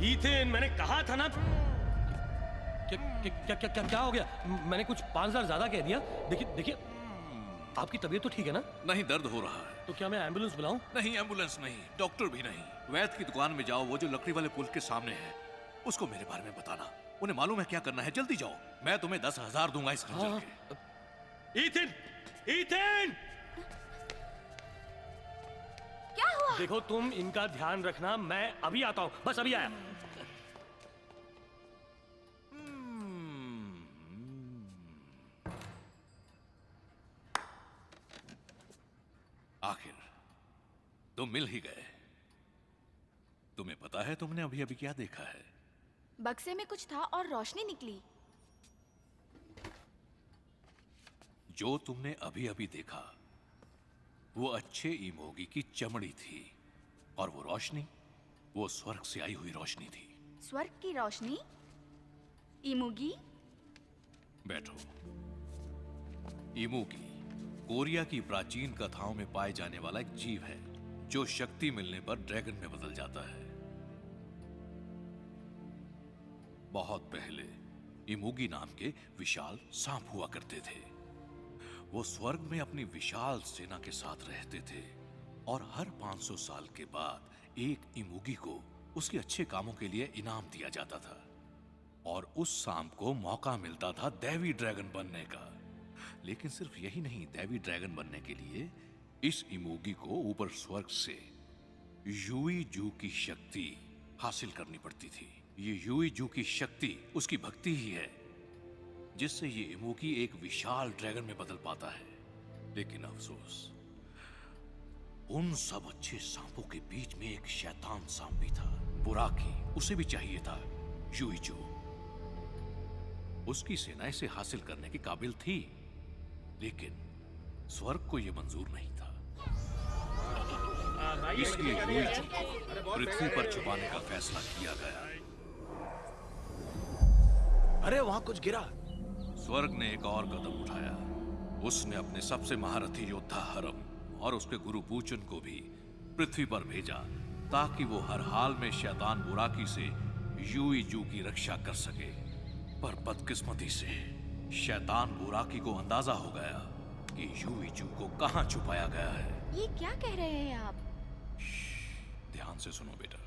Ethane, मैंने कहा था ना। क्या हो गया? मैंने कुछ 5,000 ज्यादा कह दिया। देखिए देखिए, आपकी तबीयत तो ठीक है ना? नहीं, दर्द हो रहा है। तो क्या मैं एम्बुलेंस बुलाऊं? नहीं, एम्बुलेंस नहीं, डॉक्टर भी नहीं। वैद्य की दुकान में जाओ, वो जो लकड़ी वाले पुल के सामने है। उसको मेरे बारे में बताना, उन्हें मालूम है क्या करना है। जल्दी जाओ, मैं तुम्हें 10,000 दूंगा इस खंजर के। Ethane, ethane! क्या हुआ? देखो, तुम इनका ध्यान रखना, मैं अभी आता हूं, बस अभी आया। आखिर तुम मिल ही गए। तुम्हें पता है तुमने अभी अभी क्या देखा है? बक्से में कुछ था और रोशनी निकली। जो तुमने अभी अभी देखा वो अच्छे इमोगी की चमड़ी थी, और वो रोशनी, वो स्वर्ग से आई हुई रोशनी थी। स्वर्ग की रोशनी? इमुगी? बैठो। इमुगी कोरिया की प्राचीन कथाओं में पाए जाने वाला एक जीव है जो शक्ति मिलने पर ड्रैगन में बदल जाता है। बहुत पहले इमुगी नाम के विशाल सांप हुआ करते थे। वो स्वर्ग में अपनी विशाल सेना के साथ रहते थे, और हर 500 साल के बाद एक इमुगी को उसके अच्छे कामों के लिए इनाम दिया जाता था, और उस सांप को मौका मिलता था दैवी ड्रैगन बनने का। लेकिन सिर्फ यही नहीं, दैवी ड्रैगन बनने के लिए इस इमोगी को ऊपर स्वर्ग से युई जू की शक्ति हासिल करनी पड़ती थी। ये युई जू की शक्ति उसकी भक्ति ही है जिससे ये इमोगी एक विशाल ड्रैगन में बदल पाता है। लेकिन अफसोस, उन सब अच्छे सांपों के बीच में एक शैतान सांप भी था, बुराकी। उसे भी चाहिए था युई जू। उसकी सेना इसे हासिल करने के काबिल थी, लेकिन स्वर्ग को यह मंजूर नहीं था। इसलिए युई को पृथ्वी पर छुपाने का फैसला किया गया। अरे वहां कुछ गिरा। स्वर्ग ने एक और कदम उठाया। उसने अपने सबसे महारथी योद्धा हरम और उसके गुरु पूचन को भी पृथ्वी पर भेजा, ताकि वो हर हाल में शैतान बुराकी से युई जू की रक्षा कर सके। पर बदकिस्मती से शैतान बुराकी को अंदाजा हो गया कि युई जू को कहां छुपाया गया है। ये क्या कह रहे हैं आप? ध्यान से सुनो बेटा।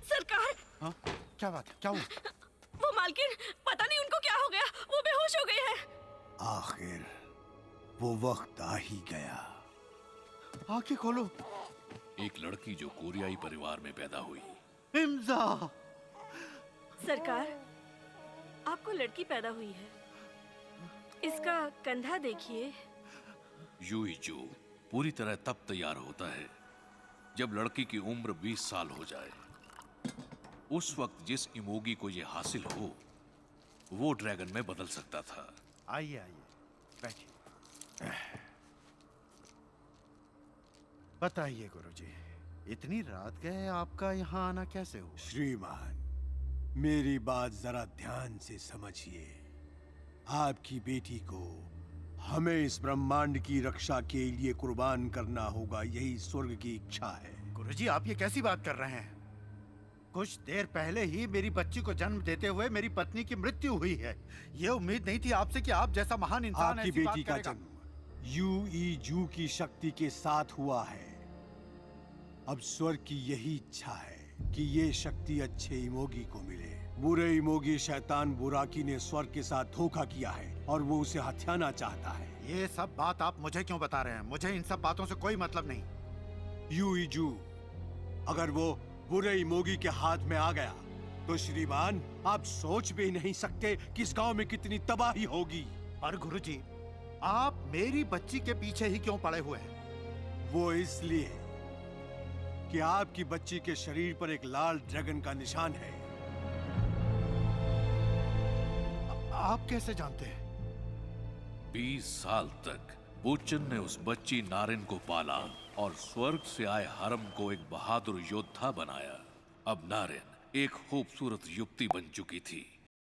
सरकार! हाँ? क्या बात है? क्या हुआ? वो मालकिन, पता नहीं उनको क्या हो गया, वो बेहोश हो गई है। आखिर वो वक्त आ ही गया। आंखें खोलो। एक लड़की जो कोरियाई परिवार में पैदा हुई। इम्जा! सरकार, आपको लड़की पैदा हुई है। इसका कंधा देखिए। युई जू पूरी तरह तब तैयार होता है जब लड़की की उम्र 20 साल हो जाए। उस वक्त जिस इमोगी को यह हासिल हो, वो ड्रैगन में बदल सकता था। आइए आइए, बैठिए। बताइए गुरुजी, इतनी रात गए, आपका यहाँ आना कैसे हुआ? श्रीमान, मेरी बात जरा ध्यान से समझिए। आपकी बेटी को हमें इस ब्रह्मांड की रक्षा के लिए कुर्बान करना होगा, यही स्वर्ग की इच्छा है। गुरुजी, आप ये कैसी बात कर रहे हैं? कुछ देर पहले ही मेरी बच्ची को जन्म देते हुए मेरी पत्नी की मृत्यु हुई है। ये उम्मीद नहीं थी आपसे कि आप जैसा महान इंसान आपकी ऐसी बात बेटी का करेगा। जन्म युई जू की शक्ति के साथ हुआ है। अब स्वर्ग की यही इच्छा है कि ये शक्ति अच्छे इमोगी को मिले। बुरे इमोगी शैतान बुराकी ने स्वर्ग के साथ धोखा किया है और वो उसे हथियाना चाहता है। ये सब बात आप मुझे क्यों बता रहे हैं? मुझे इन सब बातों से कोई मतलब नहीं। युई जू अगर वो बुरे इमोगी के हाथ में आ गया तो श्रीमान, आप सोच भी नहीं सकते कि इस गांव में कितनी तबाही होगी। पर गुरुजी, आप मेरी बच्ची के पीछे ही क्यों पड़े हुए हैं? वो इसलिए कि आपकी बच्ची के शरीर पर एक लाल ड्रैगन का निशान है। आप कैसे जानते हैं? 20 साल तक पूचन ने उस बच्ची नारिन को पाला और स्वर्ग से आए हरम को एक बहादुर योद्धा बनाया। अब नारिन एक खूबसूरत युवती बन चुकी थी।